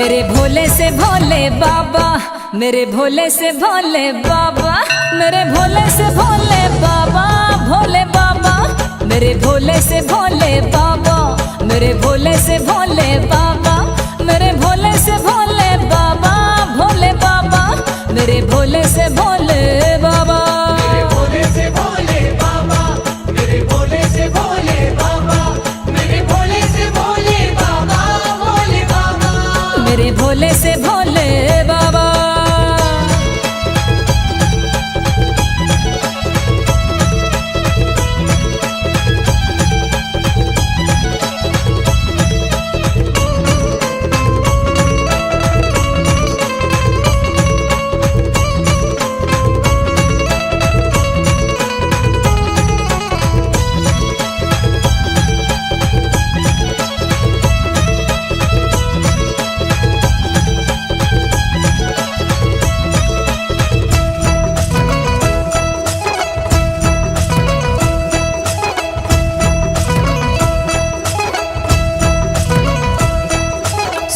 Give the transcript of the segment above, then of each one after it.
मेरे भोले से भोले बाबा, मेरे भोले से भोले बाबा, मेरे भोले से भोले बाबा, भोले बाबा, मेरे भोले से भोले बाबा, मेरे भोले से भोले बाबा, मेरे भोले से भोले बाबा, भोले बाबा, मेरे भोले से भोले बाबा, मेरे भोले से भोले बाबा, मेरे भोले से भोले बाबा, मेरे भोले से भोले बाबा, भोले बाबा, मेरे भोले से भोले बाबा।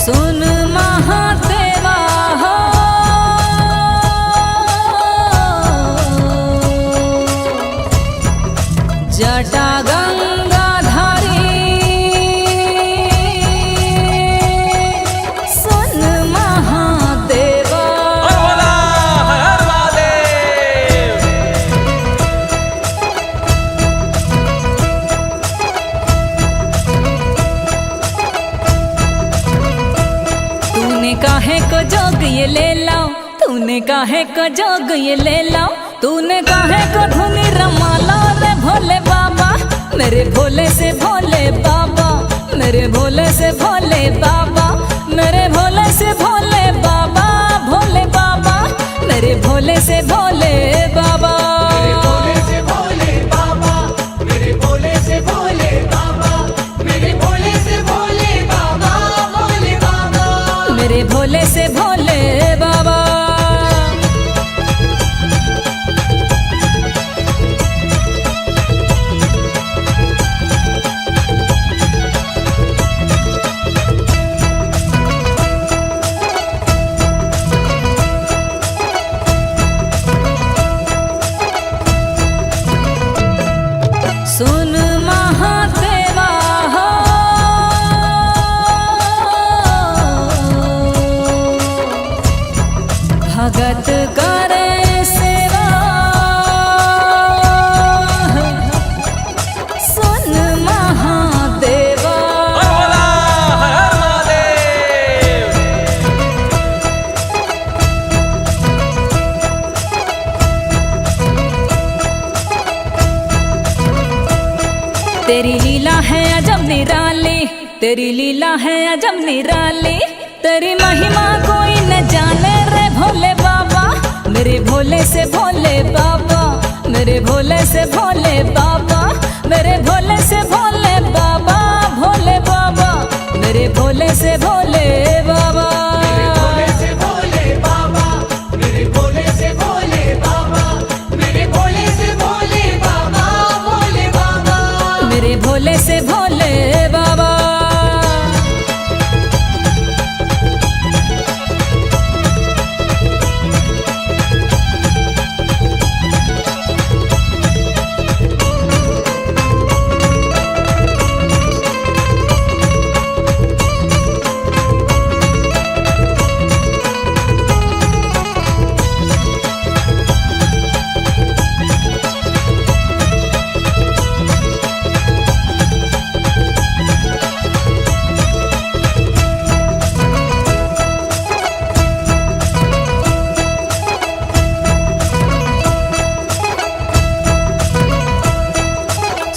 सुन महादेवा हो, जटा गंगाधारी, सुन महादेवा, तूने काहे को जोग ये ले लाओ, तूने काहे को जोग ये ले लाओ, तूने काहे को धुनी रमा लाओ रे भोले बाबा, मेरे भोले से भोले बाबा, मेरे भोले से भोले बाबा, मेरे भोले से भोले बाबा, भोले बाबा, मेरे भोले से भोले बाबा, मेरे भोले से भोले बाबा, मेरे भोले से भोले बाबा, मेरे भोले से भोले बाबा, भोले बाबा, मेरे भोले से भोले बाबा। सुन महादेवा हो, भगत करे सेवा, सुन महादेवा, तेरी लीला है अजब निराली, तेरी लीला है अजब निराली, तेरी महिमा कोई न जाने रे भोले बाबा, मेरे भोले से भोले बाबा, मेरे भोले से भोले बाबा, मेरे भोले से भोले बाबा, भोले बाबा, मेरे भोले से भोले बाबा, मेरे भोले से भोले बाबा, मेरे भोले से भोले बाबा, मेरे भोले से भोले बाबा, भोले बाबा, मेरे भोले से भोले बाबा।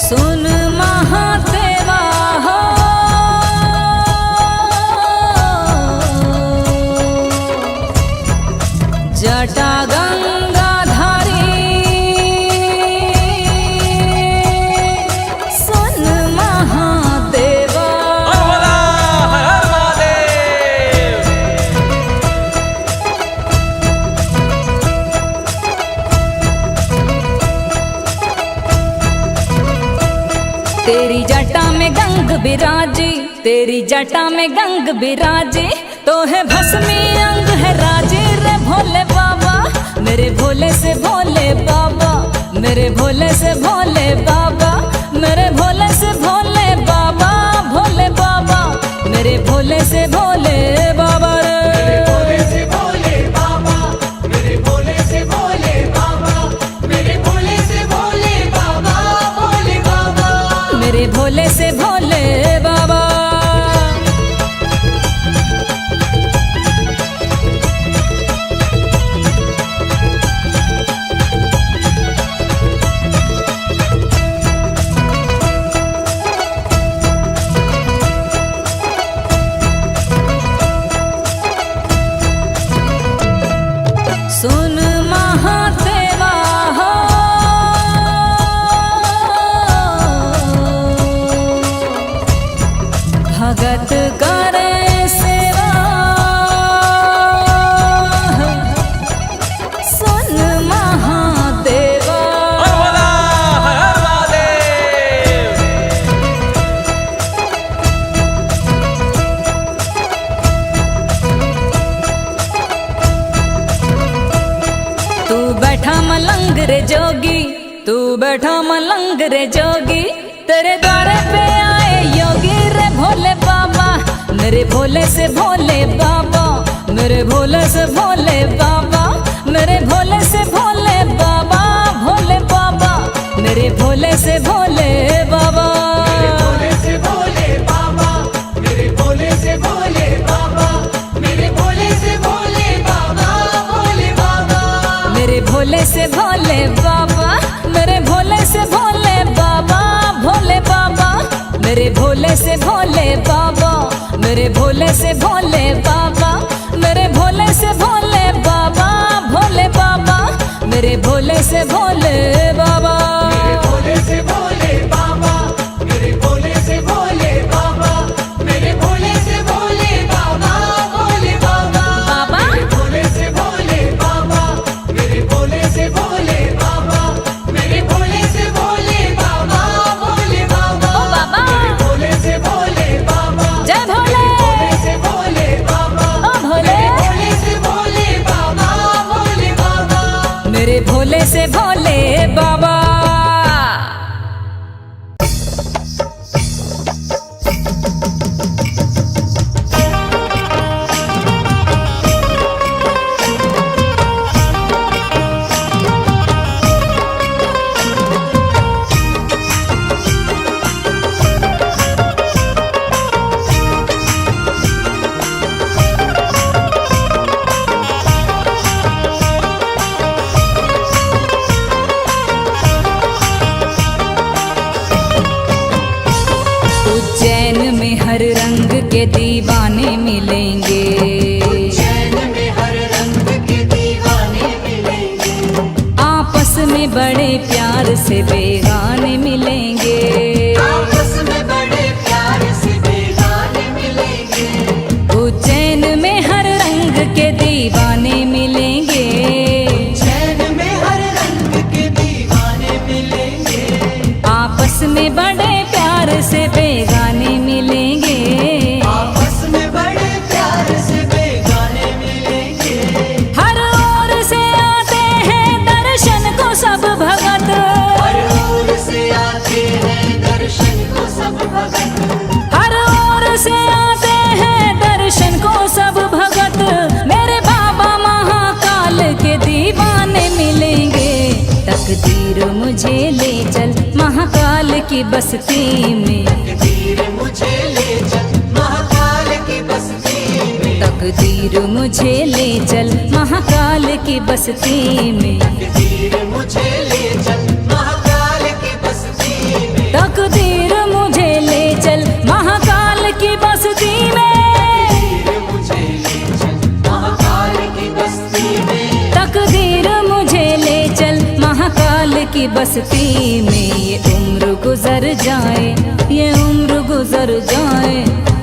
सुन महादेवा हो, जटा गंगाधारी, सुन महादेवा, तेरी जटा में गंग बिराजी, तेरी जटा में गंग बिराजी, तो है भस्मी अंग है राजे रे भोले बाबा, मेरे भोले से भोले बाबा, मेरे भोले से भोले बाबा, मेरे भोले से भोले बाबा, भोले बाबा, मेरे भोले से भोले बाबा रे। मेरे भोले से भोले बाबा, मेरे भोले से भोले बाबा, मेरे भोले से भोले बाबा, भोले बाबा, मेरे भोले से भोले बाबा। सुन महादेवा हो, भगत करे सेवा, सुन महादेवा। तू बैठा मलंग रे जोगी, तू बैठा मलंग रे जोगी, तेरे द्वारे पे आए योगी रे भोले बाबा, मेरे भोले से भोले बाबा, मेरे भोले से भोले बाबा, मेरे भोले से भोले बाबा, भोले बाबा, मेरे भोले से भोले बाबा। मेरे भोले से भोले बाबा, मेरे भोले से भोले बाबा, मेरे भोले से भोले बाबा, भोले बाबा, मेरे भोले से भोले बाबा, मेरे भोले से भोले बाबा, भोले बाबा, मेरे भोले से भोले बाबा, मेरे भोले से भोले बाबा, मेरे भोले से भोले बाबा, भोले बाबा, मेरे भोले से भोले बाबा। मेरे भोले से भोले बाबा, मेरे भोले से भोले बाबा, मेरे भोले से भोले बाबा, भोले बाबा, बाबा मेरे भोले से भोले बाबा, मेरे भोले से भोले बाबा, मेरे भोले से भोले बाबा, भोले बाबा, ओ बाबा मेरे भोले से भोले बाबा, जय भोले, भोले से भोले बाबा, ओ भोले, भोले से भोले बाबा, भोले बाबा, मेरे भोले से भोले बाबा। उज्जैन में हर रंग के दीवाने मिलेंगे, उज्जैन में हर रंग के दीवाने मिलेंगे, आपस में बड़े प्यार से बेगाने मिलेंगे, आपस में बड़े प्यार से बेगाने मिलेंगे, उज्जैन में हर रंग के दीवाने मिलेंगे, उज्जैन में हर रंग के दीवाने मिलेंगे, आपस में बड़े प्यार से बेगाने मिलेंगे, आपस में बड़े प्यार से बेगाने मिलेंगे, हर ओर से आते हैं दर्शन को सब भगत, हर ओर से आते हैं दर्शन को सब भगत, हर ओर से आते हैं दर्शन को सब भगत, मेरे बाबा महाकाल के दीवाने मिलेंगे, तकदीर मुझे ले चल महाकाल की बस्ती में, तकदीर मुझे ले चल महाकाल की बस्ती में, तकदीर मुझे ले चल महाकाल की बस्ती में, तकदीर मुझे ले चल महाकाल की बस्ती में, तकदीर मुझे ले चल महाकाल की बस्ती में, तकदीर मुझे ले चल महाकाल की बस्ती में, तकदीर मुझे ले चल महाकाल की बस्ती में। ये उम्र गुजर जाए, ये उम्र गुजर जाए,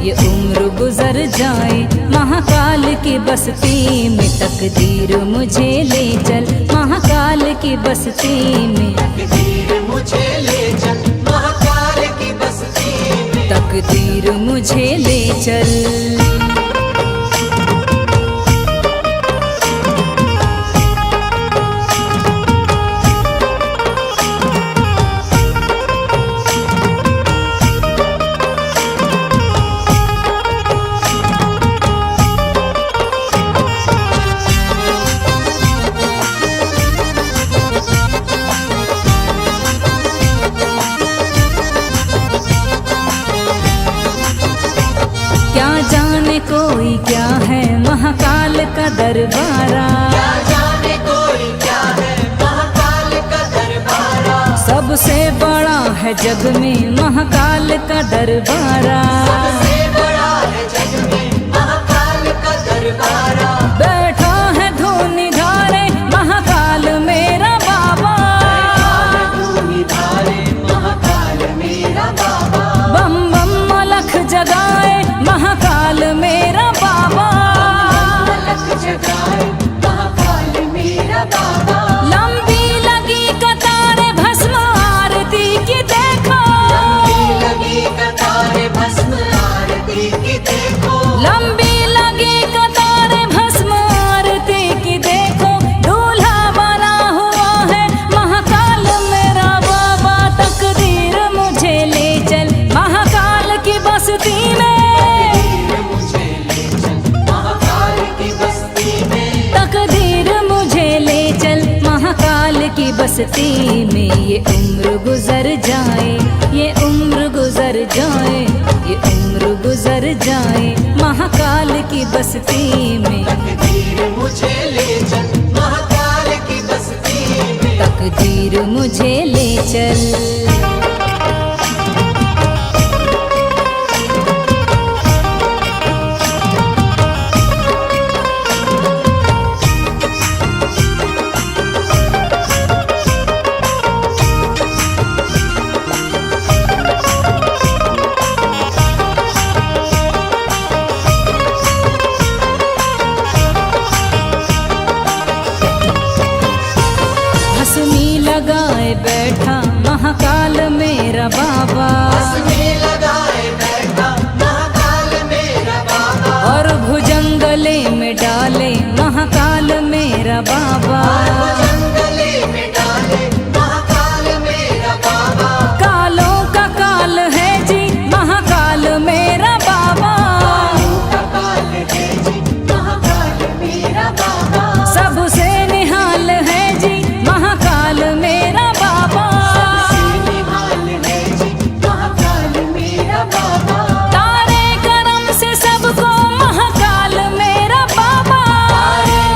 ये उम्र गुजर जाए महाकाल की बस्ती में, तकदीर मुझे ले चल महाकाल की बस्ती में, तकदीर मुझे ले चल महाकाल की बस्ती में, तकदीर मुझे ले चल। है जग में महाकाल का दरबारा, सबसे बड़ा है जग में महाकाल का दरबारा। बैठा है धूनी धारे महाकाल मेरा बाबा, धूनी धारे महाकाल मेरा बाबा। बम बम अलख जगाए महाकाल मेरा बाबा, अलख जगाए महाकाल मेरा बाबा। लंबी लगी कतारें भस्म आरती की देखो, लगी कतारें भस्म आरती की देखो। लंबी लगी कतारें भस्म आरती की देखो, दूल्हा बना हुआ है महाकाल मेरा बाबा। तकदीर मुझे ले चल महाकाल की बस्ती में, मुझे ले चल महाकाल की बस्ती में। तकदीर मुझे ले चल महाकाल की बस्ती में। ये उम्र गुजर जाए, ये उम्र गुजर जाए, ये उम्र गुजर जाए महाकाल की बस्ती में। तकदीर मुझे ले चल महाकाल की बस्ती में। तकदीर मुझे ले चल। हंसनी लगाए बैठा महाकाल मेरा बाबा, हंसने लगाए बैठा महाकाल मेरा बाबा। और भुजंगले में डाले महाकाल मेरा बाबा, जंगले में डाले महाकाल मेरा बाबा। कालों का काल है जी महाकाल मेरा बाबा, काल है जी महाकाल मेरा बाबा। सबसे निहाल है जी महाकाल मेरा बाबा, निहाल है जी महाकाल मेरा बाबा। तारे करम से सबको महाकाल मेरा बाबा,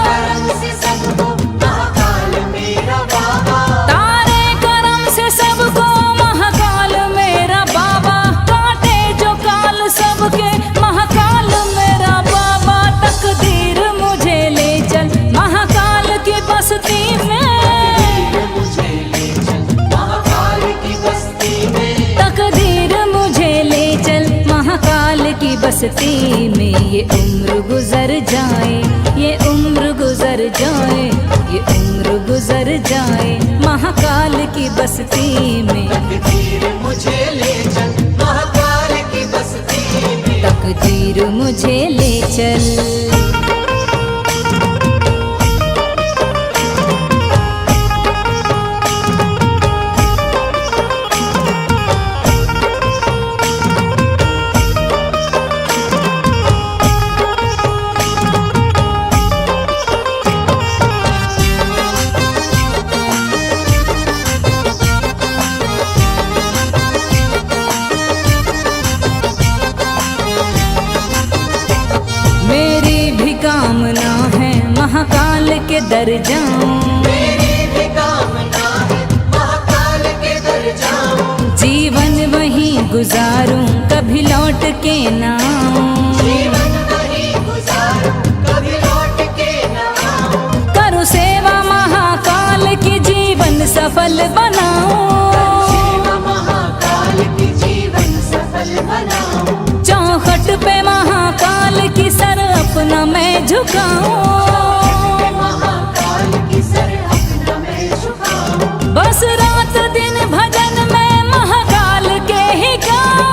करम से सबको महाकाल मेरा बाबा। तारे करम से सबको महाकाल मेरा बाबा, काटे जो काल सबके महाकाल मेरा बाबा। तकदीर मुझे ले चल महाकाल की बस्ती में, मुझे ले चल महाकाल की बस्ती में। तकदीर मुझे ले चल महाकाल की बस्ती में। ये उम्र गुजर जाए, ये उम्र गुजर जाए, ये उम्र गुजर जाए महाकाल की बस्ती में। तकदीर मुझे ले चल महाकाल की बस्ती में। तकदीर मुझे ले चल। मेरी भी कामना है महाकाल के दर जाऊं, मेरी भी कामना है महाकाल के दर जाऊं। जीवन वहीं गुजारूं कभी लौट के ना आऊं। जीवन वही गुजारूं कभी लौट के न आऊं। करूं सेवा महाकाल की जीवन सफल बनाऊं, सेवा महाकाल की जीवन सफल बनाऊं। चौखट पे महाकाल की सर अपना मैं झुकाऊं, महाकाल की सर अपना मैं झुकाऊं। बस रात दिन भजन में महाकाल के ही गाऊं,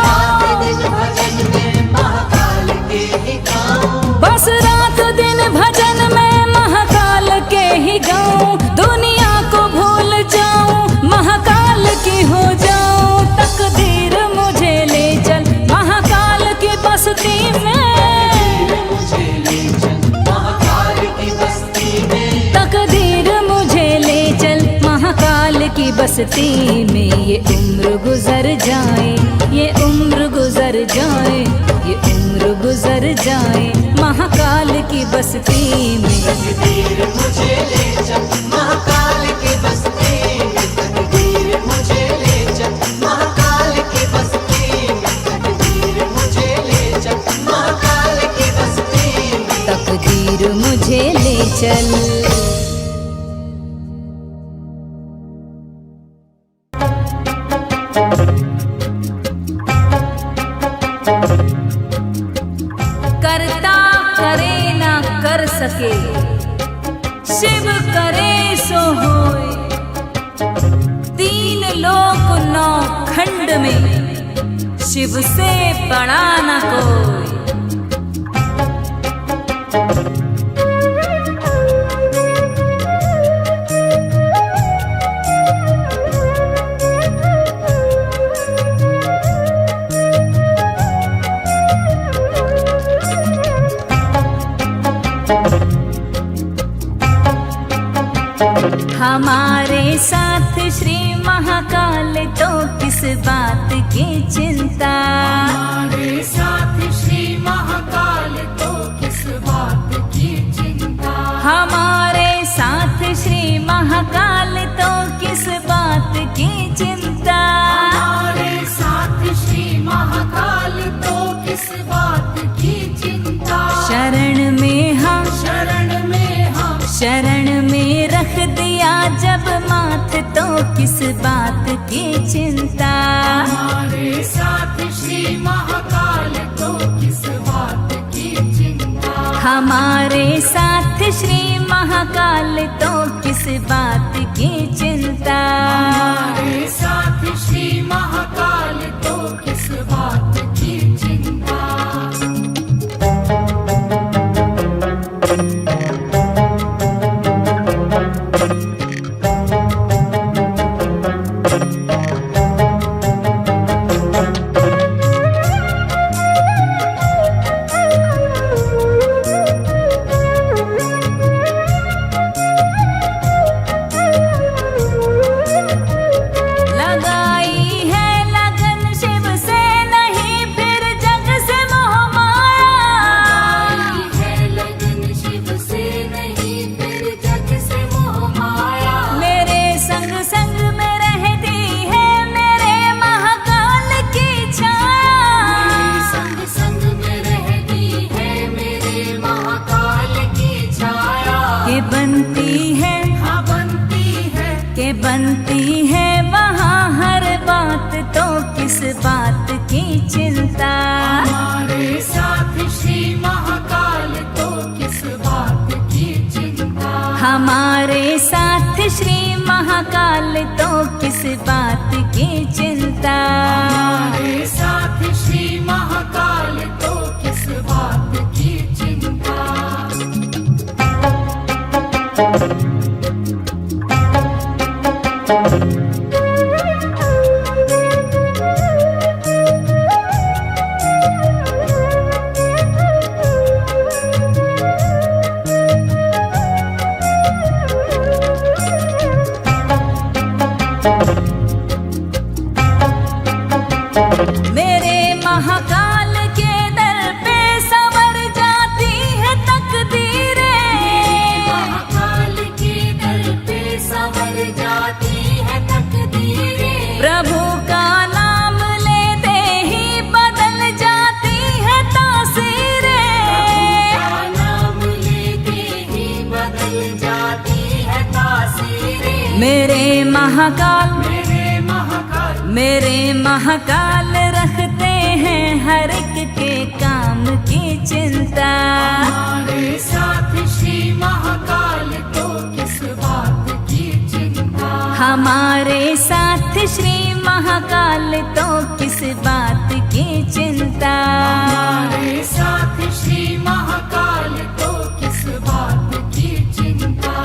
रात दिन भजन में महाकाल के ही गाऊं। बस रात दिन भजन में महाकाल के ही गाऊं। दुनिया को भूल जाऊं महाकाल की हो जाऊं। तकदीर मुझे ले चल महाकाल की बस्ती में, मुझे ले चल महाकाल की बस्ती में। तकदीर मुझे ले चल महाकाल की बस्ती में। ये उम्र गुजर जाए, ये उम्र गुजर जाए, ये उम्र गुजर जाए महाकाल की बस्ती में। तकदीर मुझे ले चल महाकाल की बस्ती में। तकदीर मुझे ले चल शिव करे सो होय। तीन लोक नौ खंड में शिव से बड़ा न कोई। हमारे साथ श्री महाकाल तो किस बात की चिंता। हमारे साथ श्री महाकाल तो किस बात की चिंता। हमारे साथ श्री महाकाल तो किस बात की चिंता। हमारे साथ श्री महाकाल तो किस बात की चिंता। शरण में हम शरण में हम शरण में रख दिया जब माथ तो किस बात की चिंता। हमारे साथ श्री महाकाल तो किस बात की चिंता। हमारे साथ श्री महाकाल तो किस बात की चिंता। हमारे साथ श्री महाकाल तो किस बात की चिंता। बनती है वहाँ हर बात तो किस बात की चिंता। हमारे साथ श्री महाकाल तो किस बात की चिंता। हमारे साथ श्री महाकाल तो किस बात की चिंता। हमारे साथ श्री महाकाल तो किस बात की चिंता। मेरे महाकाल के दर पे संवर जाती है तकदीरें। महाकाल के दर पे संवर जाती है तकदीरें। प्रभु का नाम लेते ही बदल जाती है तासीरें। का नाम लेते ही बदल जाती है तासीरें। मेरे महाकाल मेरे महाकाल रखते हैं हर एक के काम की चिंता। हमारे साथ श्री महाकाल तो किस बात की चिंता। हमारे साथ श्री महाकाल तो किस बात की चिंता। हमारे साथ श्री महाकाल तो किस बात की चिंता।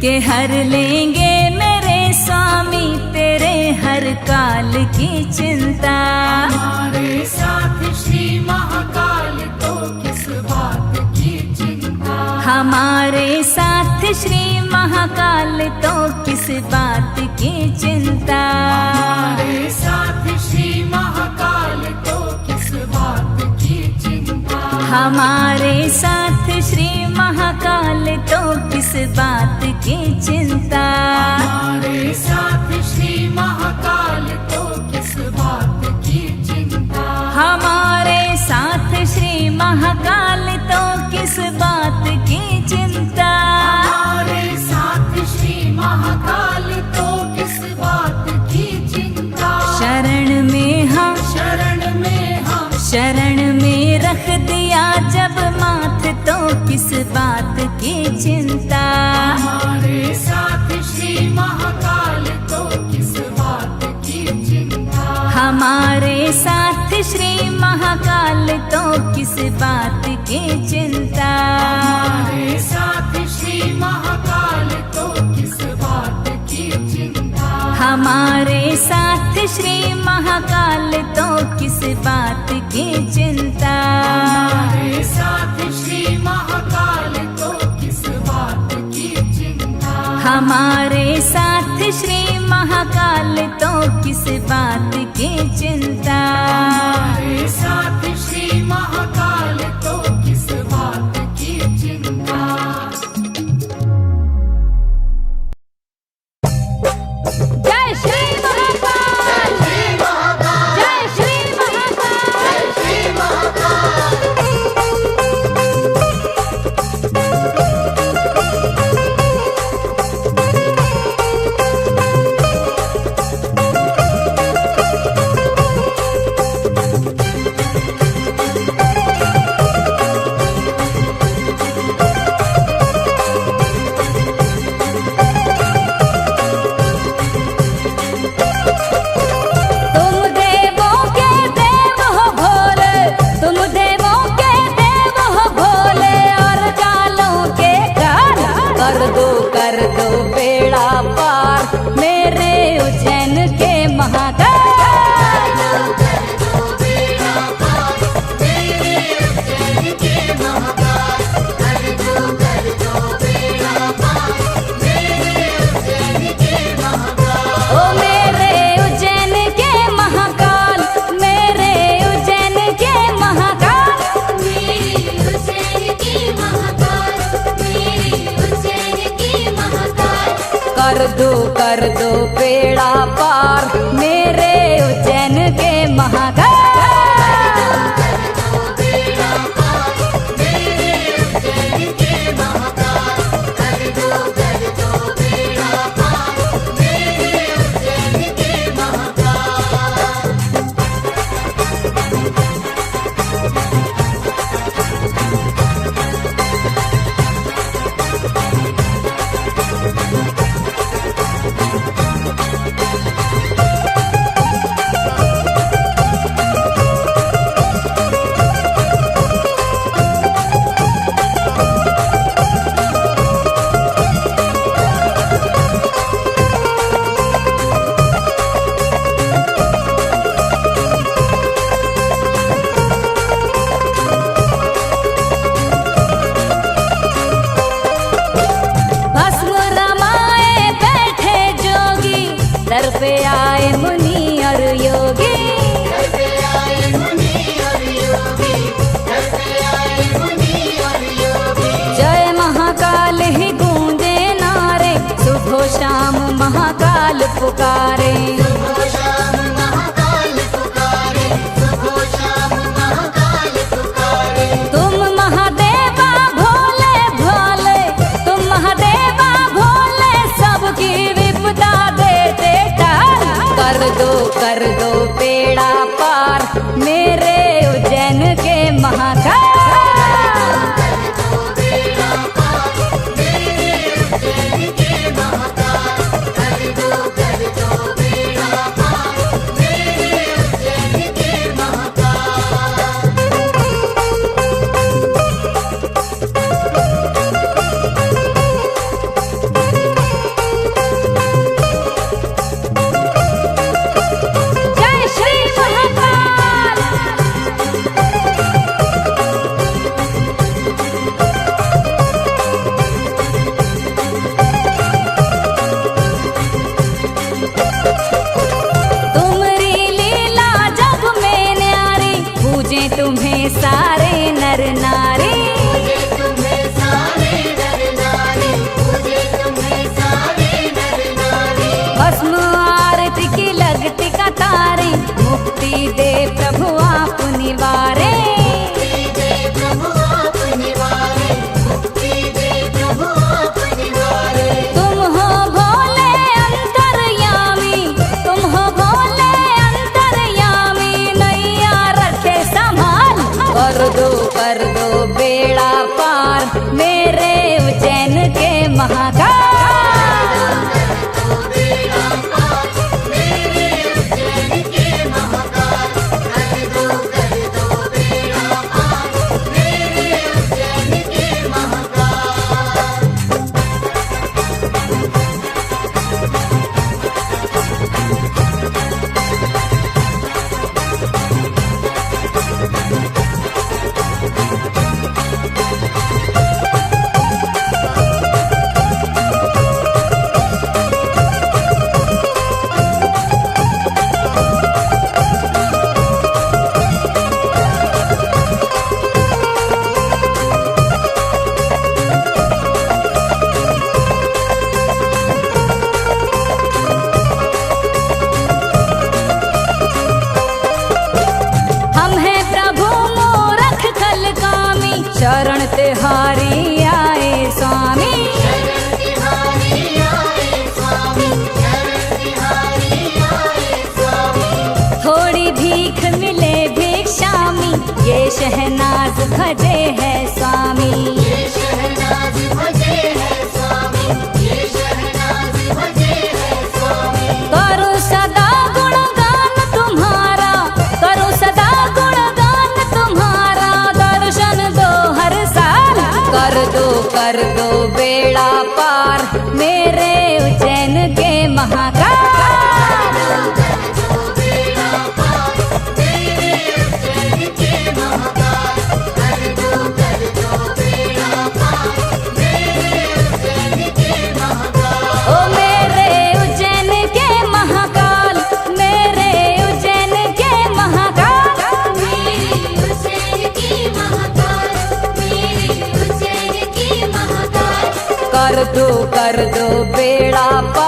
के हर लेंगे मेरे स्वामी तेरे हर काल की चिंता। हमारे साथ श्री महाकाल तो किस बात की चिंता। हमारे साथ श्री महाकाल तो किस बात की चिंता। हमारे साथ श्री महाकाल तो किस बात की चिंता। हमारे साथ श्री महाकाल तो किस बात की चिंता। हमारे साथ श्री महाकाल तो किस बात की चिंता। हमारे साथ श्री महाकाल तो किस बात की चिंता। हमारे साथ श्री महाकाल तो किस बात की चिंता। शरण में हम, शरण में हम, शरण में रख दिया जब माथ तो किस बात की चिंता। हमारे साथ श्री महाकाल तो किस बात की चिंता। हमारे साथ श्री महाकाल तो किस बात की चिंता। हमारे साथ श्री महाकाल तो किस बात की चिंता। हमारे साथ श्री महाकाल तो किस बात की चिंता। हमारे साथ श्री महाकाल तो किस बात की चिंता। हमारे साथ श्री महाकाल तो किस बात की चिंता। हमारे साथ श्री महाकाल तो किस बात की चिंता। जय श्री महाकाल, जय श्री महाकाल। कर दो बेड़ा पार मेरे उज्जैन के महाकाल। दर पे आए मुनि और योगी, जय महाकाल ही गूंजे नारे, सुबह शाम महाकाल पुकारे। तुम महादेवा भोले भोले, तुम महादेवा भोले, सबकी विपदा देते टाल। कर दो बेड़ा पार मेरे उज्जैन के महाकाल। कर दो बेड़ा सारे नर नारी। पूजे तुम्हें सारे नर नारी, पूजे तुम्हें सारे नर नारी। भस्म आरती की लगती कतारें, मुक्ति दे प्रभु आप निवारे। मुक्ति दे प्रभु आप निवारे, मुक्ति दे प्रभु आप निवारे। तुम हो भोले अंतर्यामी, तुम हो भोले अंतर्यामी, नैया रखे संभाल। कर दो बेड़ा पार मेरे उज्जैन के महाकाल। तो बेड़ा पार मेरे उज्जैन के महाकाल। कर दो बेड़ा पार मेरे उज्जैन के महाकाल। हम हैं प्रभु मूरख खलकामी, शरण तिहारी आए स्वामी। शरण तिहारी आए स्वामी, शरण तिहारी आए स्वामी। थोड़ी भीख मिले भिक्षामी, ये शहनाज भजे है स्वामी। ये शहनाज भजे है स्वामी, ये शहनाज भजे है स्वामी। करूं सदा गुणगान तुम्हारा, करूं सदा गुणगान तुम्हारा, दर्शन दो हर साल। कर दो बेड़ा पार मेरे उज्जैन के महाकाल। तो बेड़ा पार मेरे उज्जैन के महाकाल। कर दो बेड़ा पार मेरे उज्जैन के महाकाल। ओ मेरे उज्जैन के महाकाल, मेरे उज्जैन के महाकाल। मेरी उज्जैन की महाकाल, मेरी उज्जैन की महाकाल। कर दो बेड़ा पार